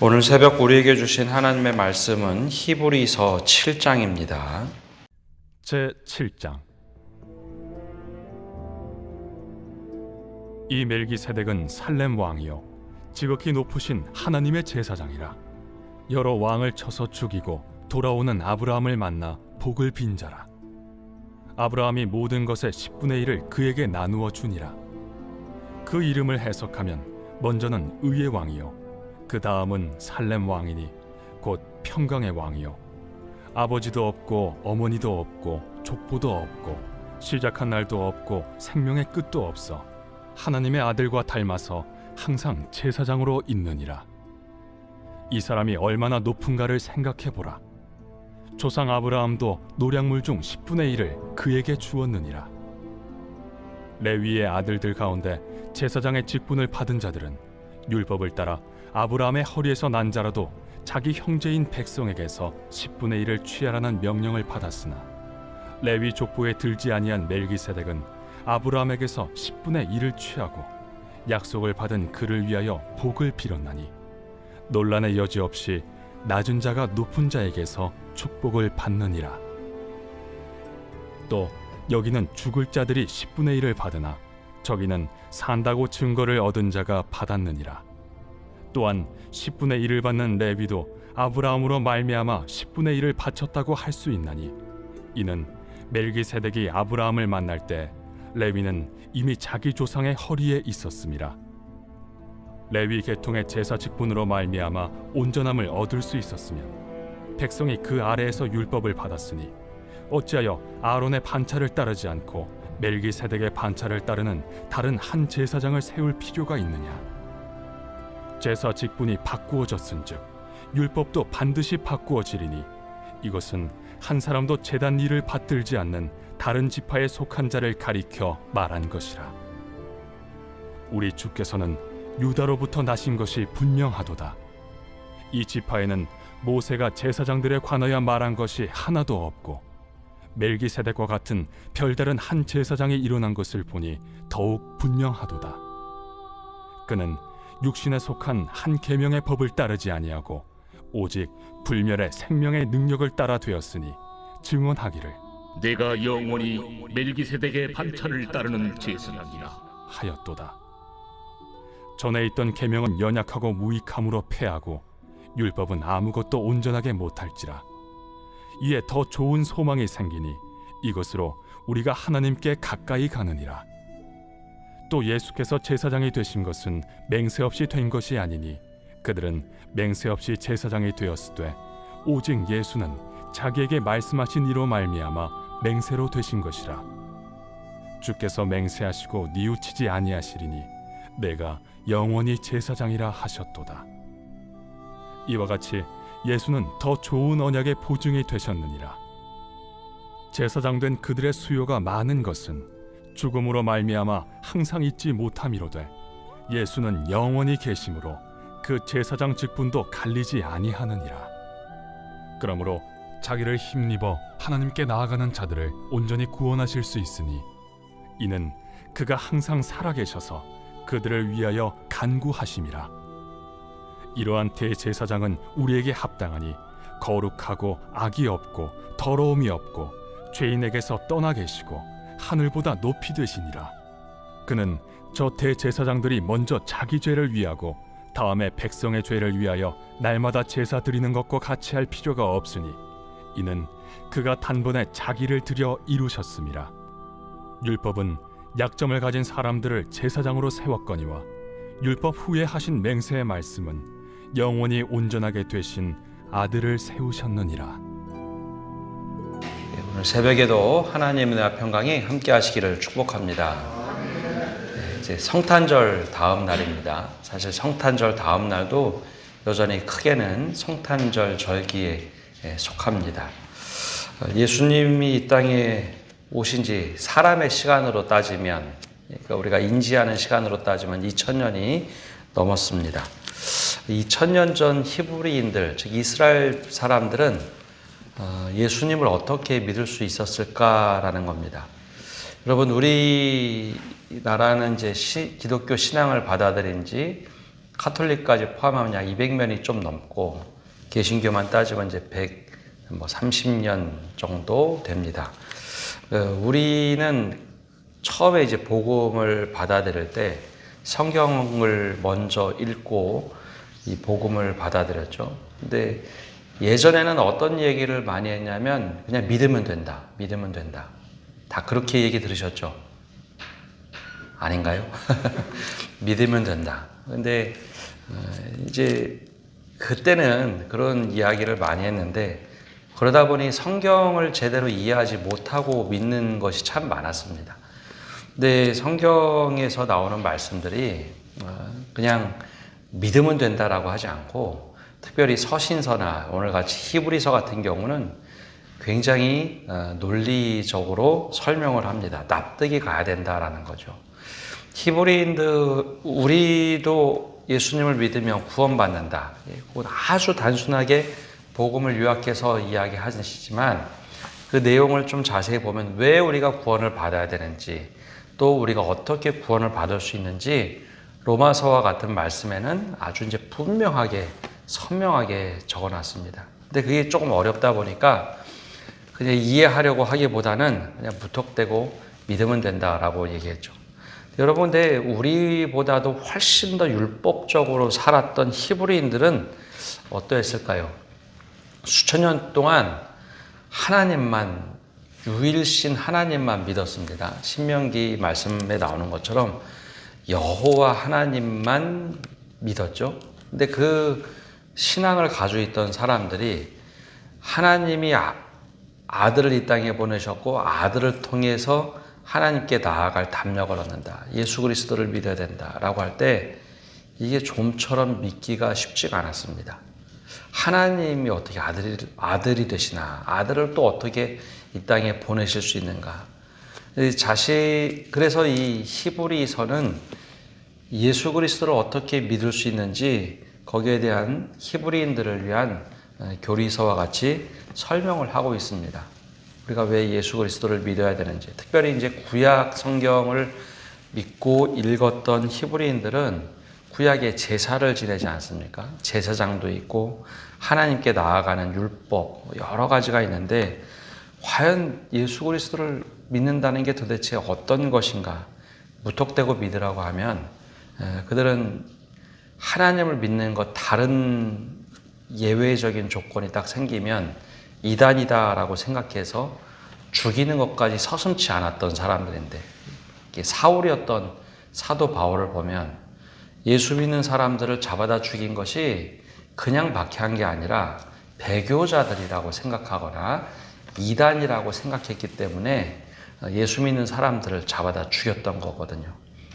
오늘 새벽 우리에게 주신 하나님의 말씀은 히브리서 7장입니다. 제 7장. 이 멜기세덱은 살렘 왕이요 지극히 높으신 하나님의 제사장이라. 여러 왕을 쳐서 죽이고 돌아오는 아브라함을 만나 복을 빈 자라. 아브라함이 모든 것의 10분의 1을 그에게 나누어 주니라. 그 이름을 해석하면 먼저는 의의 왕이요 그 다음은 살렘 왕이니 곧 평강의 왕이요 아버지도 없고 어머니도 없고 족보도 없고 시작한 날도 없고 생명의 끝도 없어 하나님의 아들과 닮아서 항상 제사장으로 있느니라. 이 사람이 얼마나 높은가를 생각해보라. 조상 아브라함도 노량물 중 10분의 1을 그에게 주었느니라. 레위의 아들들 가운데 제사장의 직분을 받은 자들은 율법을 따라 아브라함의 허리에서 난 자라도 자기 형제인 백성에게서 10분의 1을 취하라는 명령을 받았으나 레위 족보에 들지 아니한 멜기세덱은 아브라함에게서 10분의 1을 취하고 약속을 받은 그를 위하여 복을 빌었나니 논란의 여지 없이 낮은 자가 높은 자에게서 축복을 받느니라. 또 여기는 죽을 자들이 10분의 1을 받으나 저기는 산다고 증거를 얻은 자가 받았느니라. 또한 10분의 1을 받는 레위도 아브라함으로 말미암아 10분의 1을 바쳤다고 할 수 있나니 이는 멜기세덱이 아브라함을 만날 때 레위는 이미 자기 조상의 허리에 있었음이라. 레위 계통의 제사 직분으로 말미암아 온전함을 얻을 수 있었으면 백성이 그 아래에서 율법을 받았으니 어찌하여 아론의 반차를 따르지 않고 멜기세덱의 반차를 따르는 다른 한 제사장을 세울 필요가 있느냐. 제사 직분이 바꾸어졌은즉 율법도 반드시 바꾸어지리니 이것은 한 사람도 제단 일을 받들지 않는 다른 지파에 속한 자를 가리켜 말한 것이라. 우리 주께서는 유다로부터 나신 것이 분명하도다. 이 지파에는 모세가 제사장들에 관하여 말한 것이 하나도 없고 멜기세덱과 같은 별다른 한 제사장이 일어난 것을 보니 더욱 분명하도다. 그는 육신에 속한 한 계명의 법을 따르지 아니하고 오직 불멸의 생명의 능력을 따라 되었으니 증언하기를 내가 영원히 멜기세덱의 반차를 따르는 제사장이라 하였도다. 전에 있던 계명은 연약하고 무익함으로 패하고 율법은 아무것도 온전하게 못할지라. 이에 더 좋은 소망이 생기니 이것으로 우리가 하나님께 가까이 가느니라. 또 예수께서 제사장이 되신 것은 맹세 없이 된 것이 아니니 그들은 맹세 없이 제사장이 되었으되 오직 예수는 자기에게 말씀하신 이로 말미암아 맹세로 되신 것이라. 주께서 맹세하시고 뉘우치지 아니하시리니 내가 영원히 제사장이라 하셨도다. 이와 같이 예수는 더 좋은 언약의 보증이 되셨느니라. 제사장 된 그들의 수요가 많은 것은 죽음으로 말미암아 항상 잊지 못함이로되 예수는 영원히 계심으로 그 제사장 직분도 갈리지 아니하느니라. 그러므로 자기를 힘입어 하나님께 나아가는 자들을 온전히 구원하실 수 있으니 이는 그가 항상 살아계셔서 그들을 위하여 간구하심이라. 이러한 대제사장은 우리에게 합당하니 거룩하고 악이 없고 더러움이 없고 죄인에게서 떠나 계시고 하늘보다 높이 되시니라. 그는 저 대제사장들이 먼저 자기 죄를 위하고 다음에 백성의 죄를 위하여 날마다 제사 드리는 것과 같이 할 필요가 없으니 이는 그가 단번에 자기를 드려 이루셨음이라. 율법은 약점을 가진 사람들을 제사장으로 세웠거니와 율법 후에 하신 맹세의 말씀은 영원히 온전하게 되신 아들을 세우셨느니라. 오늘 새벽에도 하나님의 은혜와 평강이 함께 하시기를 축복합니다. 이제 성탄절 다음 날입니다. 사실 성탄절 다음 날도 여전히 크게는 성탄절 절기에 속합니다. 예수님이 이 땅에 오신 지 사람의 시간으로 따지면, 그러니까 우리가 인지하는 시간으로 따지면 2000년이 넘었습니다. 2000년 전 히브리인들, 즉 이스라엘 사람들은 예수님을 어떻게 믿을 수 있었을까라는 겁니다. 여러분, 우리나라는 이제 기독교 신앙을 받아들인 지 카톨릭까지 포함하면 약 200년이 좀 넘고 개신교만 따지면 이제 130년 정도 됩니다. 우리는 처음에 이제 복음을 받아들일 때 성경을 먼저 읽고 이 복음을 받아들였죠. 근데 예전에는 어떤 얘기를 많이 했냐면 그냥 믿으면 된다. 믿으면 된다. 다 그렇게 얘기 들으셨죠? 아닌가요? 믿으면 된다. 근데 이제 그때는 그런 이야기를 많이 했는데 그러다 보니 성경을 제대로 이해하지 못하고 믿는 것이 참 많았습니다. 근데 성경에서 나오는 말씀들이 그냥 믿으면 된다라고 하지 않고 특별히 서신서나 오늘같이 히브리서 같은 경우는 굉장히 논리적으로 설명을 합니다. 납득이 가야 된다라는 거죠. 히브리인들 우리도 예수님을 믿으면 구원받는다. 그건 아주 단순하게 복음을 요약해서 이야기하시지만 그 내용을 좀 자세히 보면 왜 우리가 구원을 받아야 되는지 또 우리가 어떻게 구원을 받을 수 있는지 로마서와 같은 말씀에는 아주 이제 분명하게 선명하게 적어놨습니다. 근데 그게 조금 어렵다 보니까 그냥 이해하려고 하기보다는 그냥 무턱대고 믿으면 된다라고 얘기했죠. 여러분, 근데 우리보다도 훨씬 더 율법적으로 살았던 히브리인들은 어떠했을까요? 수천 년 동안 하나님만, 유일신 하나님만 믿었습니다. 신명기 말씀에 나오는 것처럼 여호와 하나님만 믿었죠. 근데 그 신앙을 가지고 있던 사람들이 하나님이 아들을 이 땅에 보내셨고 아들을 통해서 하나님께 나아갈 담력을 얻는다. 예수 그리스도를 믿어야 된다라고 할 때 이게 좀처럼 믿기가 쉽지가 않았습니다. 하나님이 어떻게 아들이 되시나? 아들을 또 어떻게 이 땅에 보내실 수 있는가? 그래서 이 히브리서는 예수 그리스도를 어떻게 믿을 수 있는지 거기에 대한 히브리인들을 위한 교리서와 같이 설명을 하고 있습니다. 우리가 왜 예수 그리스도를 믿어야 되는지, 특별히 이제 구약 성경을 믿고 읽었던 히브리인들은 구약에 제사를 지내지 않습니까? 제사장도 있고 하나님께 나아가는 율법 여러 가지가 있는데 과연 예수 그리스도를 믿는다는 게 도대체 어떤 것인가? 무턱대고 믿으라고 하면 그들은 하나님을 믿는 것 다른 예외적인 조건이 딱 생기면 이단이다라고 생각해서 죽이는 것까지 서슴지 않았던 사람들인데 사울이었던 사도 바울을 보면 예수 믿는 사람들을 잡아다 죽인 것이 그냥 박해한 게 아니라 배교자들이라고 생각하거나 이단이라고 생각했기 때문에 예수 믿는 사람들을 잡아다 죽였던 거거든요.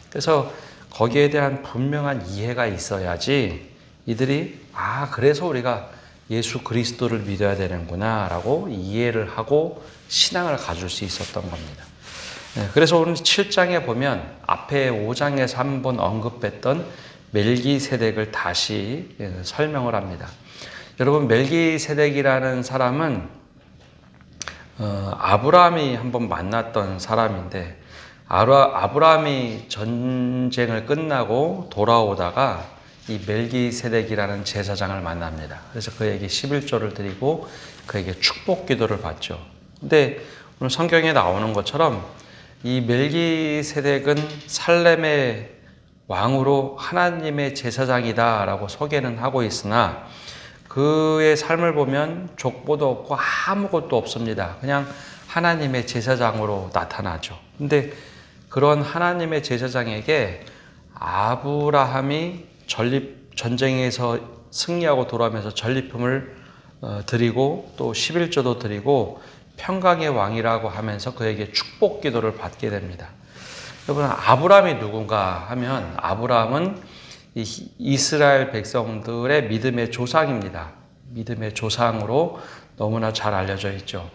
그래서 거기에 대한 분명한 이해가 있어야지 이들이 그래서 우리가 예수 그리스도를 믿어야 되는구나 라고 이해를 하고 신앙을 가질 수 있었던 겁니다. 그래서 오늘 7장에 보면 앞에 5장에서 한번 언급했던 멜기세덱을 다시 설명을 합니다. 여러분, 멜기세덱이라는 사람은 아브라함이 한번 만났던 사람인데 아브라함이 전쟁을 끝나고 돌아오다가 이 멜기세덱이라는 제사장을 만납니다. 그래서 그에게 11조를 드리고 그에게 축복 기도를 받죠. 근데 오늘 성경에 나오는 것처럼 이 멜기세덱은 살렘의 왕으로 하나님의 제사장이다라고 소개는 하고 있으나 그의 삶을 보면 족보도 없고 아무것도 없습니다. 그냥 하나님의 제사장으로 나타나죠. 근데 그런 하나님의 제사장에게 아브라함이 전쟁에서 승리하고 돌아오면서 전리품을 드리고 또 11조도 드리고 평강의 왕이라고 하면서 그에게 축복 기도를 받게 됩니다. 여러분, 아브라함이 누군가 하면 아브라함은 이스라엘 백성들의 믿음의 조상입니다. 믿음의 조상으로 너무나 잘 알려져 있죠.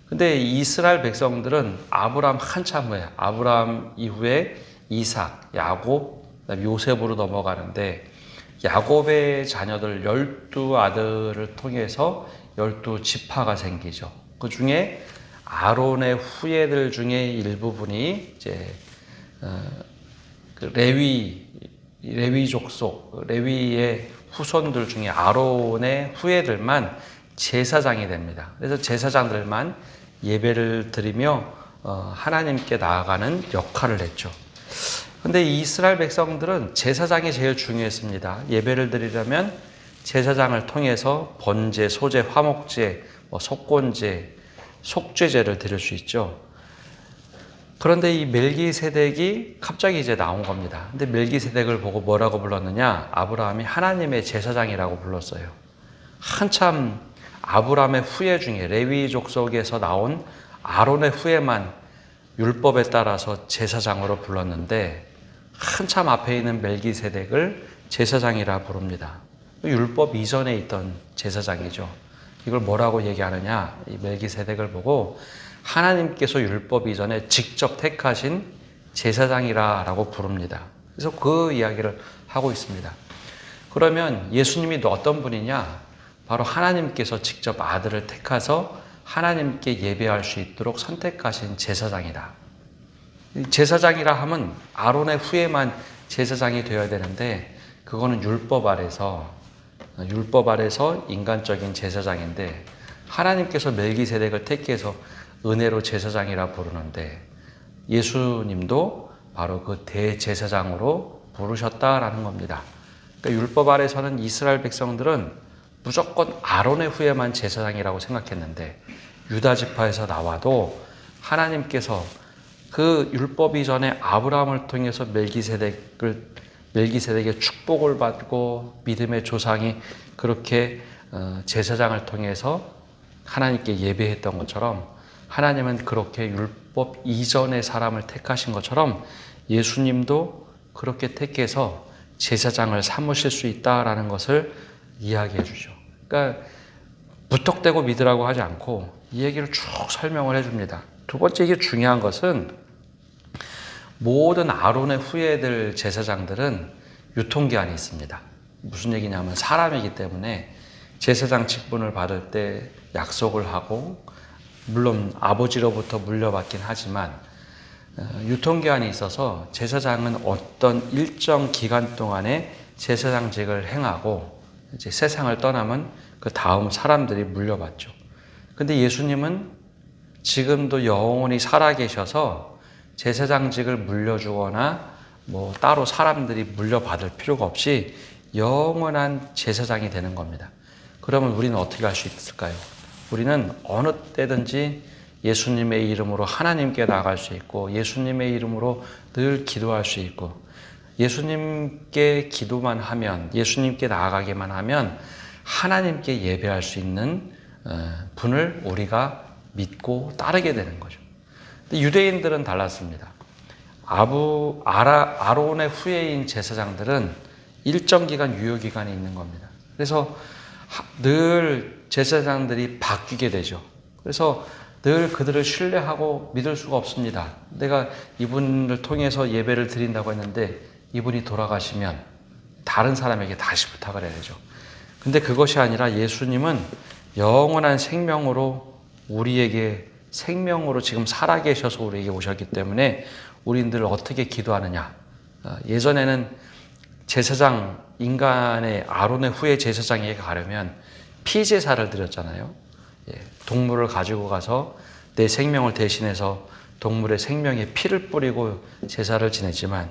근데 이스라엘 백성들은 아브라함 한참 후에 아브라함 이후에 이삭, 야곱, 요셉으로 넘어가는데 야곱의 자녀들 12아들을 통해서 12지파가 생기죠. 그 중에 아론의 후예들 중에 일부분이 이제 레위 레위 족속, 레위의 후손들 중에 아론의 후예들만 제사장이 됩니다. 그래서 제사장들만 예배를 드리며 하나님께 나아가는 역할을 했죠. 근데 이스라엘 백성들은 제사장이 제일 중요했습니다. 예배를 드리려면 제사장을 통해서 번제, 소제, 화목제, 속건제, 속죄제를 드릴 수 있죠. 그런데 이 멜기세덱이 갑자기 이제 나온 겁니다. 근데 멜기세덱을 보고 뭐라고 불렀느냐? 아브라함이 하나님의 제사장이라고 불렀어요. 한참 아브라함의 후예 중에 레위 족속에서 나온 아론의 후예만 율법에 따라서 제사장으로 불렀는데 한참 앞에 있는 멜기세덱을 제사장이라 부릅니다. 율법 이전에 있던 제사장이죠. 이걸 뭐라고 얘기하느냐? 이 멜기세덱을 보고 하나님께서 율법 이전에 직접 택하신 제사장이라고 부릅니다. 그래서 그 이야기를 하고 있습니다. 그러면 예수님이 어떤 분이냐? 바로 하나님께서 직접 아들을 택하서 하나님께 예배할 수 있도록 선택하신 제사장이다. 제사장이라 하면 아론의 후예만 제사장이 되어야 되는데 그거는 율법 아래서 인간적인 제사장인데 하나님께서 멜기세덱을 택해서 은혜로 제사장이라 부르는데 예수님도 바로 그 대제사장으로 부르셨다라는 겁니다. 그러니까 율법 아래서는 이스라엘 백성들은 무조건 아론의 후예만 제사장이라고 생각했는데 유다 지파에서 나와도 하나님께서 그 율법 이전에 아브라함을 통해서 멜기세덱의 축복을 받고 믿음의 조상이 그렇게 제사장을 통해서 하나님께 예배했던 것처럼 하나님은 그렇게 율법 이전의 사람을 택하신 것처럼 예수님도 그렇게 택해서 제사장을 삼으실 수 있다라는 것을 이야기해 주죠. 그러니까 무턱대고 믿으라고 하지 않고 이 얘기를 쭉 설명을 해줍니다. 두 번째 이게 중요한 것은 모든 아론의 후예들 제사장들은 유통기한이 있습니다. 무슨 얘기냐면 사람이기 때문에 제사장 직분을 받을 때 약속을 하고 물론 아버지로부터 물려받긴 하지만 유통기한이 있어서 제사장은 어떤 일정 기간 동안에 제사장직을 행하고 이제 세상을 떠나면 그 다음 사람들이 물려받죠. 근데 예수님은 지금도 영원히 살아계셔서 제사장직을 물려주거나 따로 사람들이 물려받을 필요가 없이 영원한 제사장이 되는 겁니다. 그러면 우리는 어떻게 할 수 있을까요? 우리는 어느 때든지 예수님의 이름으로 하나님께 나아갈 수 있고 예수님의 이름으로 늘 기도할 수 있고 예수님께 기도만 하면 예수님께 나아가기만 하면 하나님께 예배할 수 있는 분을 우리가 믿고 따르게 되는 거죠. 근데 유대인들은 달랐습니다. 아론의 후예인 제사장들은 일정 기간 유효기간이 있는 겁니다. 그래서 늘 제사장들이 바뀌게 되죠. 그래서 늘 그들을 신뢰하고 믿을 수가 없습니다. 내가 이분을 통해서 예배를 드린다고 했는데 이분이 돌아가시면 다른 사람에게 다시 부탁을 해야 되죠. 근데 그것이 아니라 예수님은 영원한 생명으로 우리에게 생명으로 지금 살아계셔서 우리에게 오셨기 때문에 우리들 어떻게 기도하느냐. 예전에는 제사장, 인간의 아론의 후예 제사장에게 가려면 피제사를 드렸잖아요. 동물을 가지고 가서 내 생명을 대신해서 동물의 생명에 피를 뿌리고 제사를 지냈지만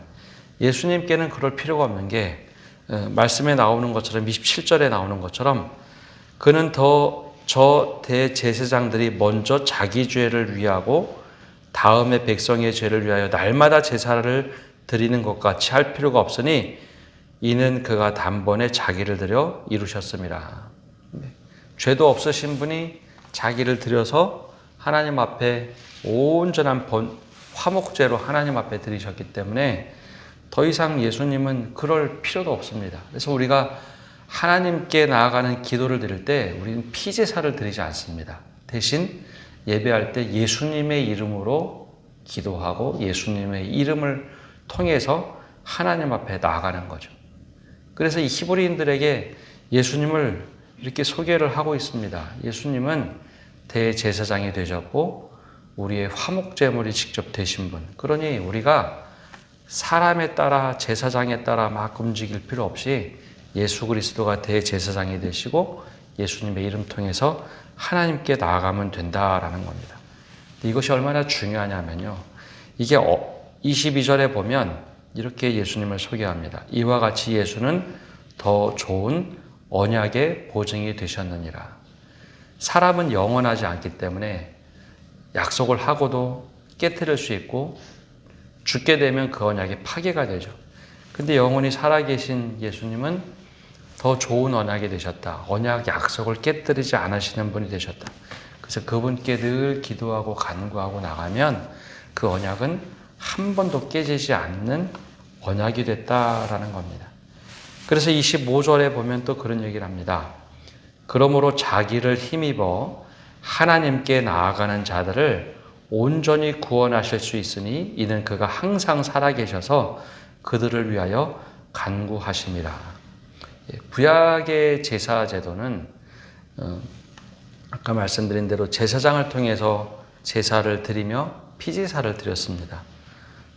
예수님께는 그럴 필요가 없는 게 말씀에 나오는 것처럼 27절에 나오는 것처럼 그는 저 대제사장들이 먼저 자기 죄를 위하고 다음에 백성의 죄를 위하여 날마다 제사를 드리는 것 같이 할 필요가 없으니 이는 그가 단번에 자기를 드려 이루셨습니다. 죄도 없으신 분이 자기를 드려서 하나님 앞에 온전한 화목제로 하나님 앞에 드리셨기 때문에 더 이상 예수님은 그럴 필요도 없습니다. 그래서 우리가 하나님께 나아가는 기도를 드릴 때 우리는 피제사를 드리지 않습니다. 대신 예배할 때 예수님의 이름으로 기도하고 예수님의 이름을 통해서 하나님 앞에 나아가는 거죠. 그래서 이 히브리인들에게 예수님을 이렇게 소개를 하고 있습니다. 예수님은 대제사장이 되셨고 우리의 화목제물이 직접 되신 분. 그러니 우리가 사람에 따라 제사장에 따라 막 움직일 필요 없이 예수 그리스도가 대제사장이 되시고 예수님의 이름 통해서 하나님께 나아가면 된다라는 겁니다. 이것이 얼마나 중요하냐면요. 이게 22절에 보면 이렇게 예수님을 소개합니다. 이와 같이 예수는 더 좋은 언약의 보증이 되셨느니라. 사람은 영원하지 않기 때문에 약속을 하고도 깨뜨릴 수 있고 죽게 되면 그 언약이 파괴가 되죠. 근데 영원히 살아계신 예수님은 더 좋은 언약이 되셨다. 언약 약속을 깨뜨리지 않으시는 분이 되셨다. 그래서 그분께 늘 기도하고 간구하고 나가면 그 언약은 한 번도 깨지지 않는 언약이 됐다라는 겁니다. 그래서 25절에 보면 또 그런 얘기를 합니다. 그러므로 자기를 힘입어 하나님께 나아가는 자들을 온전히 구원하실 수 있으니 이는 그가 항상 살아계셔서 그들을 위하여 간구하심이라. 구약의 제사 제도는 아까 말씀드린 대로 제사장을 통해서 제사를 드리며 피제사를 드렸습니다.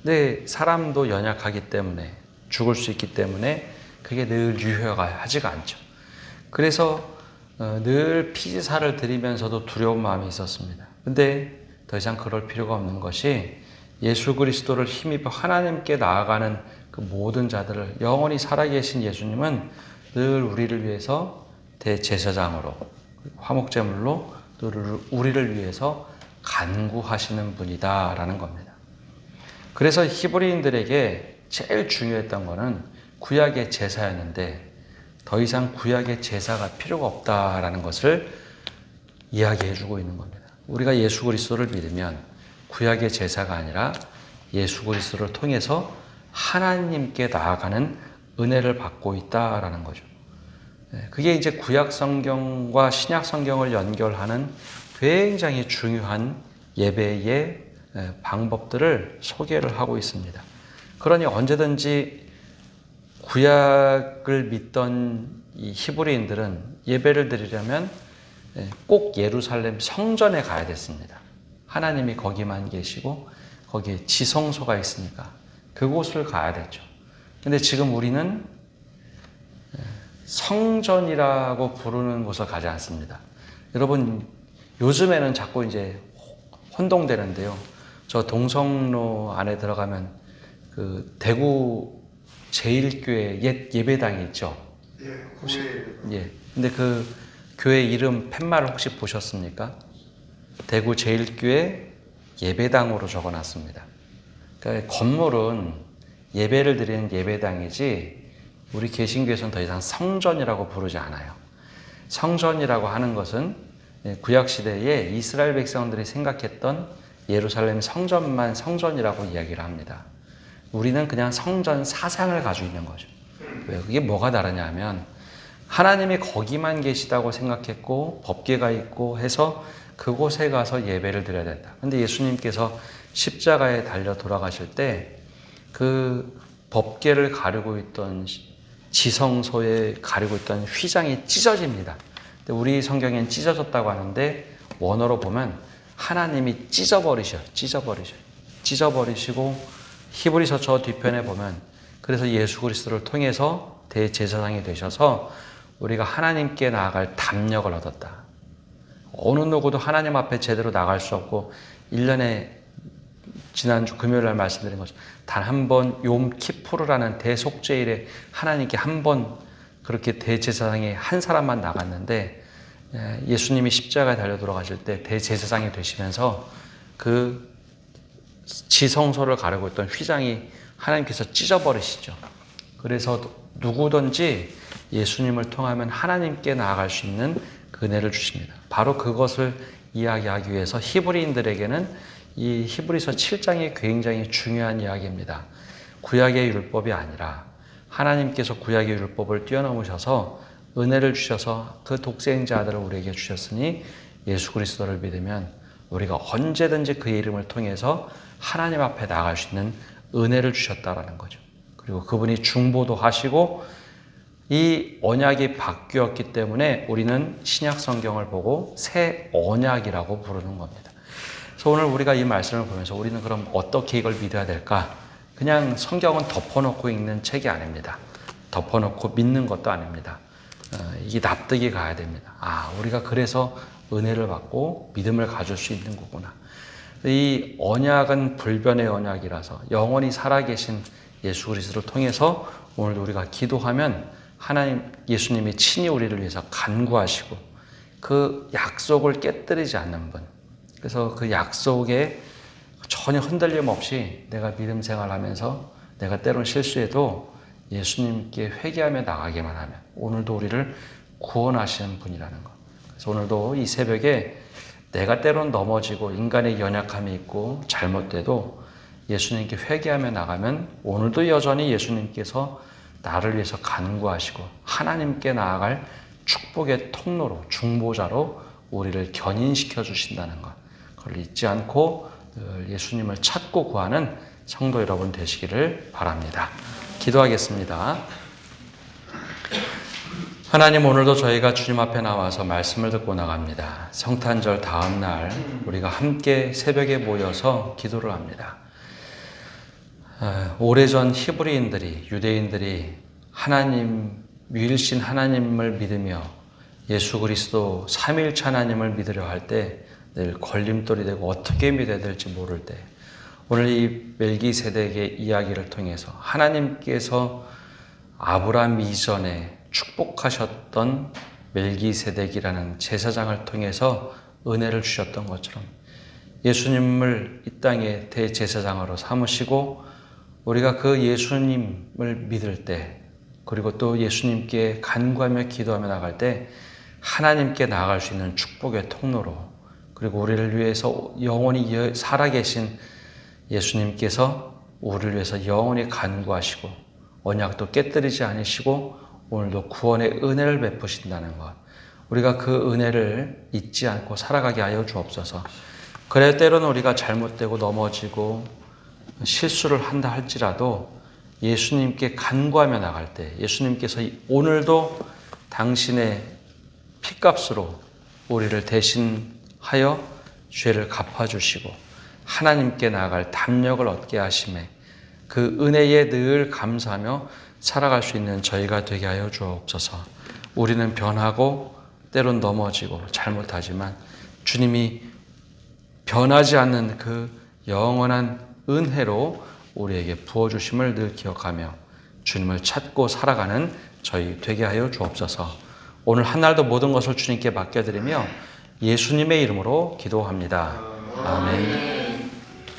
근데 사람도 연약하기 때문에 죽을 수 있기 때문에 그게 늘 유효하지가 않죠. 그래서 늘 피제사를 드리면서도 두려운 마음이 있었습니다. 근데 더 이상 그럴 필요가 없는 것이 예수 그리스도를 힘입어 하나님께 나아가는 그 모든 자들을 영원히 살아계신 예수님은 늘 우리를 위해서 대제사장으로 화목제물로 늘 우리를 위해서 간구하시는 분이다라는 겁니다. 그래서 히브리인들에게 제일 중요했던 것은 구약의 제사였는데 더 이상 구약의 제사가 필요가 없다라는 것을 이야기해 주고 있는 겁니다. 우리가 예수 그리스도를 믿으면 구약의 제사가 아니라 예수 그리스도를 통해서 하나님께 나아가는 은혜를 받고 있다라는 거죠. 그게 이제 구약 성경과 신약 성경을 연결하는 굉장히 중요한 예배의 방법들을 소개를 하고 있습니다. 그러니 언제든지 구약을 믿던 이 히브리인들은 예배를 드리려면 꼭 예루살렘 성전에 가야 됐습니다. 하나님이 거기만 계시고 거기에 지성소가 있으니까 그곳을 가야 됐죠. 근데 지금 우리는 성전이라고 부르는 곳을 가지 않습니다. 여러분, 요즘에는 자꾸 이제 혼동되는데요. 저 동성로 안에 들어가면 그 대구 제1교회 옛 예배당이 있죠. 예. 근데 그 교회 이름 팻말을 혹시 보셨습니까? 대구 제1교회 예배당으로 적어놨습니다. 그러니까 건물은 예배를 드리는 예배당이지 우리 개신교에서는 더 이상 성전이라고 부르지 않아요. 성전이라고 하는 것은 구약시대에 이스라엘 백성들이 생각했던 예루살렘 성전만 성전이라고 이야기를 합니다. 우리는 그냥 성전 사상을 가지고 있는 거죠. 왜? 그게 뭐가 다르냐 하면 하나님이 거기만 계시다고 생각했고 법궤가 있고 해서 그곳에 가서 예배를 드려야 된다. 근데 예수님께서 십자가에 달려 돌아가실 때 그 법궤를 가리고 있던 지성소에 가리고 있던 휘장이 찢어집니다. 근데 우리 성경엔 찢어졌다고 하는데 원어로 보면 하나님이 찢어버리시고 히브리서 저 뒤편에 보면 그래서 예수 그리스도를 통해서 대제사장이 되셔서 우리가 하나님께 나아갈 담력을 얻었다. 어느 누구도 하나님 앞에 제대로 나갈 수 없고 1년에 지난주 금요일 날 말씀드린 것처럼 단 한 번 욤 키푸르라는 대속죄일에 하나님께 한 번 그렇게 대제사장이 한 사람만 나갔는데 예수님이 십자가에 달려 돌아가실 때 대제사장이 되시면서 그 지성소를 가리고 있던 휘장이 하나님께서 찢어버리시죠. 그래서 누구든지 예수님을 통하면 하나님께 나아갈 수 있는 은혜를 주십니다. 바로 그것을 이야기하기 위해서 히브리인들에게는 이 히브리서 7장이 굉장히 중요한 이야기입니다. 구약의 율법이 아니라 하나님께서 구약의 율법을 뛰어넘으셔서 은혜를 주셔서 그 독생자 아들을 우리에게 주셨으니 예수 그리스도를 믿으면 우리가 언제든지 그의 이름을 통해서 하나님 앞에 나갈 수 있는 은혜를 주셨다라는 거죠. 그리고 그분이 중보도 하시고 이 언약이 바뀌었기 때문에 우리는 신약 성경을 보고 새 언약이라고 부르는 겁니다. 그래서 오늘 우리가 이 말씀을 보면서 우리는 그럼 어떻게 이걸 믿어야 될까? 그냥 성경은 덮어놓고 읽는 책이 아닙니다. 덮어놓고 믿는 것도 아닙니다. 이게 납득이 가야 됩니다. 우리가 그래서 은혜를 받고 믿음을 가질 수 있는 거구나. 이 언약은 불변의 언약이라서 영원히 살아계신 예수 그리스도를 통해서 오늘도 우리가 기도하면 하나님, 예수님이 친히 우리를 위해서 간구하시고 그 약속을 깨뜨리지 않는 분. 그래서 그 약속에 전혀 흔들림 없이 내가 믿음 생활하면서 내가 때론 실수해도 예수님께 회개하며 나가기만 하면 오늘도 우리를 구원하시는 분이라는 것. 그래서 오늘도 이 새벽에 내가 때론 넘어지고 인간의 연약함이 있고 잘못돼도 예수님께 회개하며 나가면 오늘도 여전히 예수님께서 나를 위해서 간구하시고 하나님께 나아갈 축복의 통로로, 중보자로 우리를 견인시켜 주신다는 것. 그걸 잊지 않고 늘 예수님을 찾고 구하는 성도 여러분 되시기를 바랍니다. 기도하겠습니다. 하나님, 오늘도 저희가 주님 앞에 나와서 말씀을 듣고 나갑니다. 성탄절 다음 날 우리가 함께 새벽에 모여서 기도를 합니다. 오래전 히브리인들이, 유대인들이 하나님, 유일신 하나님을 믿으며 예수 그리스도 삼위일체 하나님을 믿으려 할 때 늘 걸림돌이 되고 어떻게 믿어야 될지 모를 때, 오늘 이 멜기세덱의 이야기를 통해서 하나님께서 아브라함 이전에 축복하셨던 멜기세덱이라는 제사장을 통해서 은혜를 주셨던 것처럼 예수님을 이 땅의 대제사장으로 삼으시고 우리가 그 예수님을 믿을 때, 그리고 또 예수님께 간구하며 기도하며 나갈 때 하나님께 나아갈 수 있는 축복의 통로로, 그리고 우리를 위해서 영원히 살아계신 예수님께서 우리를 위해서 영원히 간구하시고 언약도 깨뜨리지 않으시고 오늘도 구원의 은혜를 베푸신다는 것, 우리가 그 은혜를 잊지 않고 살아가게 하여 주옵소서. 그래 때로는 우리가 잘못되고 넘어지고 실수를 한다 할지라도 예수님께 간구하며 나갈 때 예수님께서 오늘도 당신의 피값으로 우리를 대신하여 죄를 갚아주시고 하나님께 나아갈 담력을 얻게 하심에 그 은혜에 늘 감사하며 살아갈 수 있는 저희가 되게 하여 주옵소서. 우리는 변하고 때론 넘어지고 잘못하지만 주님이 변하지 않는 그 영원한 은혜로 우리에게 부어주심을 늘 기억하며 주님을 찾고 살아가는 저희 되게 하여 주옵소서. 오늘 한 날도 모든 것을 주님께 맡겨드리며 예수님의 이름으로 기도합니다. 아멘.